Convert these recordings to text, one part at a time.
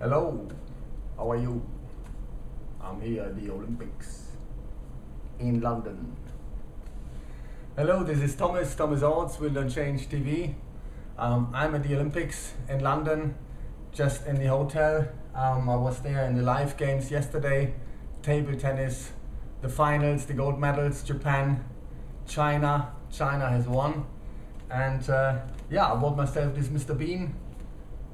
Hello, how are you? I'm here at the Olympics in London. Hello, this is Thomas Orts with WLC TV. I'm at the Olympics in London, just in the hotel. I was there in the live games yesterday, table tennis, the finals, the gold medals, Japan, China has won. And yeah, I bought myself this Mr. Bean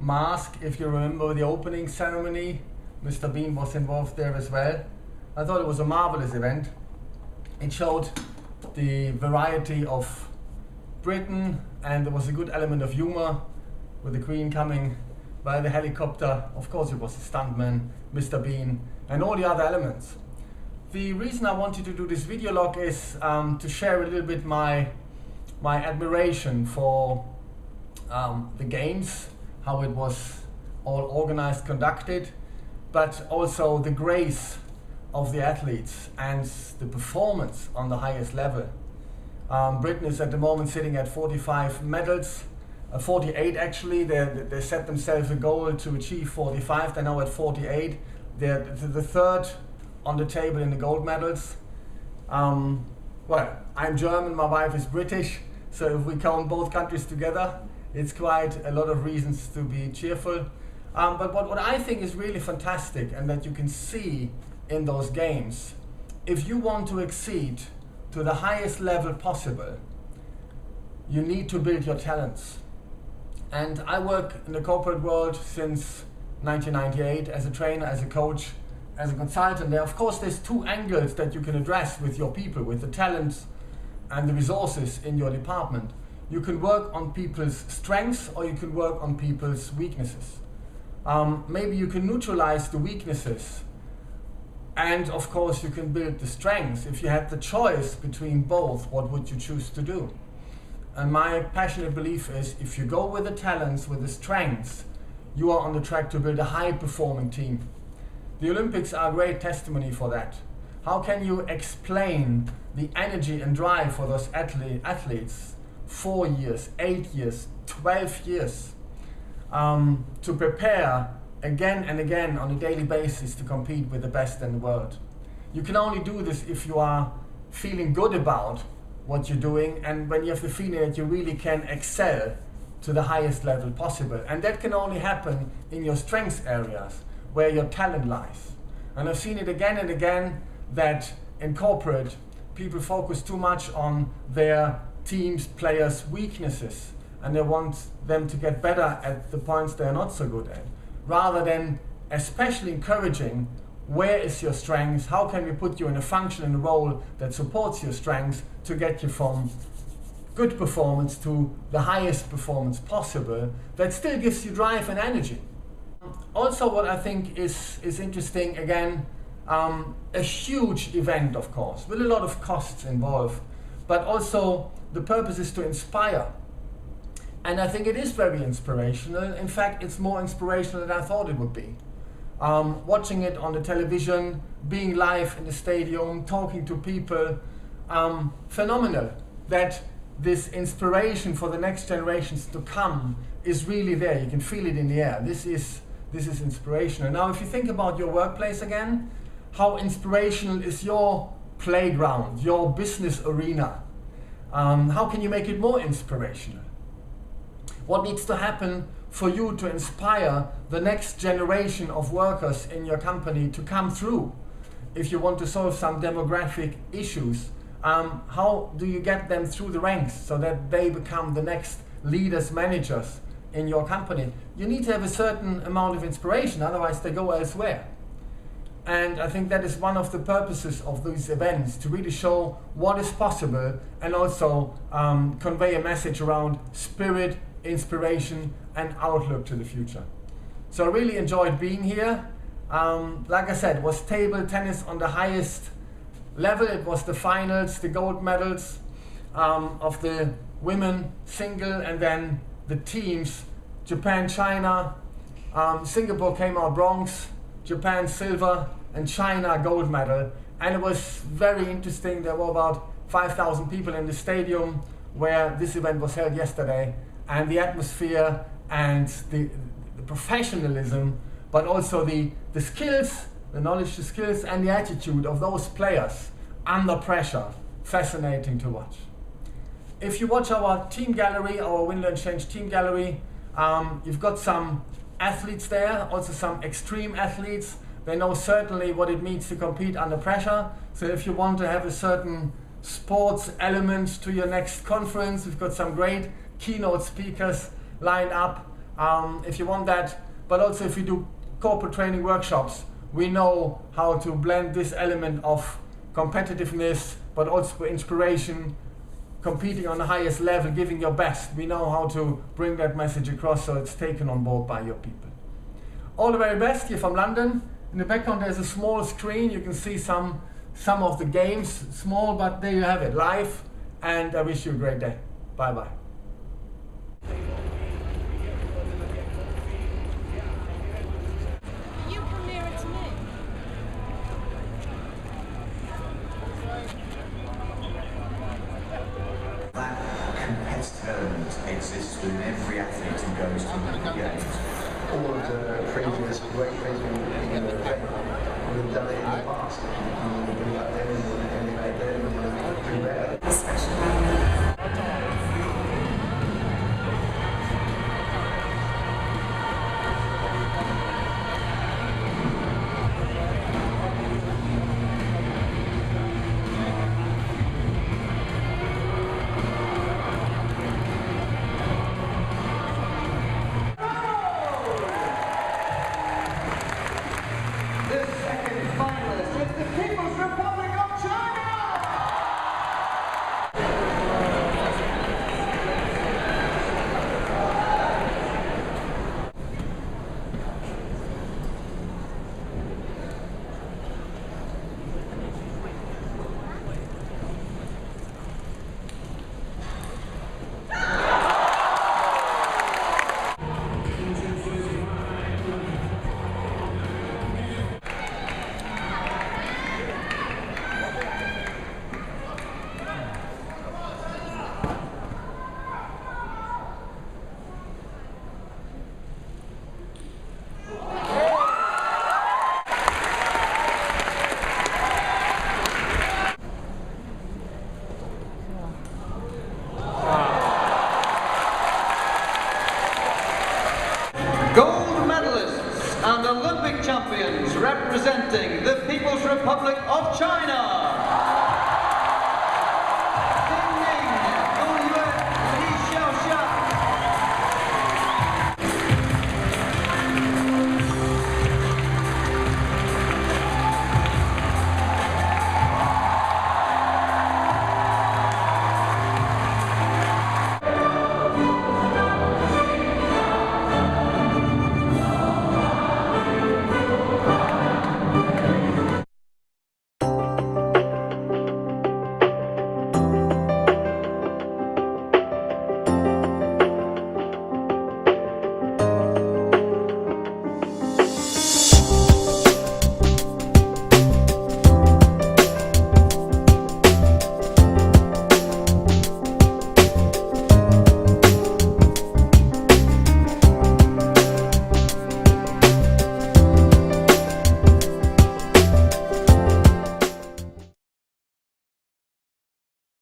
mask. If you remember the opening ceremony, Mr. Bean was involved there as well. I thought it was a marvelous event. It showed the variety of Britain, and there was a good element of humor with the Queen coming by the helicopter. Of course it was a stuntman, Mr. Bean, and all the other elements. The reason I wanted to do this video log is to share a little bit my admiration for the games, how it was all organized, conducted, but also the grace of the athletes and the performance on the highest level. Britain is at the moment sitting at 45 medals, 48 actually. They set themselves a goal to achieve 45, they're now at 48. They're the third on the table in the gold medals. Well, I'm German, my wife is British, so if we count both countries together, it's quite a lot of reasons to be cheerful. But what I think is really fantastic, and that you can see in those games, if you want to exceed to the highest level possible, you need to build your talents. And I work in the corporate world since 1998 as a trainer, as a coach, as a consultant. There, of course, there's two angles that you can address with your people, with the talents and the resources in your department. You can work on people's strengths, or you can work on people's weaknesses. Maybe you can neutralize the weaknesses, and of course you can build the strengths. If you had the choice between both, what would you choose to do? And my passionate belief is, if you go with the talents, with the strengths, you are on the track to build a high-performing team. The Olympics are a great testimony for that. How can you explain the energy and drive for those athletes 4 years, 8 years, 12 years to prepare again and again on a daily basis to compete with the best in the world? You can only do this if you are feeling good about what you're doing, and when you have the feeling that you really can excel to the highest level possible. And that can only happen in your strengths areas, where your talent lies. And I've seen it again and again that in corporate, people focus too much on their teams, players' weaknesses, and they want them to get better at the points they're not so good at, rather than especially encouraging where is your strengths, how can we put you in a function and a role that supports your strengths to get you from good performance to the highest performance possible that still gives you drive and energy. Also, what I think is interesting, again, a huge event, of course, with a lot of costs involved, but also the purpose is to inspire. And I think it is very inspirational. In fact, it's more inspirational than I thought it would be. Watching it on the television, being live in the stadium, talking to people, phenomenal that this inspiration for the next generations to come is really there. You can feel it in the air. This is inspirational. Now, if you think about your workplace again, how inspirational is your playground, your business arena? How can you make it more inspirational? What needs to happen for you to inspire the next generation of workers in your company to come through? If you want to solve some demographic issues, how do you get them through the ranks so that they become the next leaders, managers in your company? You need to have a certain amount of inspiration, otherwise they go elsewhere. And I think that is one of the purposes of these events, to really show what is possible and also convey a message around spirit, inspiration and outlook to the future. So I really enjoyed being here. Like I said, it was table tennis on the highest level. It was the finals, the gold medals of the women single, and then the teams, Japan, China, Singapore came out bronze, Japan silver, and China gold medal. And it was very interesting. There were about 5,000 people in the stadium where this event was held yesterday, and the atmosphere and the professionalism but also the skills, the knowledge, the skills, and the attitude of those players under pressure. Fascinating to watch. If you watch our team gallery, our Win, Learn, Change team gallery, you've got some athletes there, also some extreme athletes. They know certainly what it means to compete under pressure. So if you want to have a certain sports element to your next conference, we've got some great keynote speakers lined up if you want that. But also if you do corporate training workshops, we know how to blend this element of competitiveness, but also inspiration, competing on the highest level, giving your best. We know how to bring that message across so it's taken on board by your people. All the very best here from London. In the background there's a small screen. You can see some of the games, small, but there you have it, live. And I wish you a great day. Bye-bye. You come nearer to me. That competitive element exists within every athlete who goes to the games. All of the previous great players in the event would have done it in the past. And we'll be like them and emulate them and do better. Gold medalists and Olympic champions representing the People's Republic of China.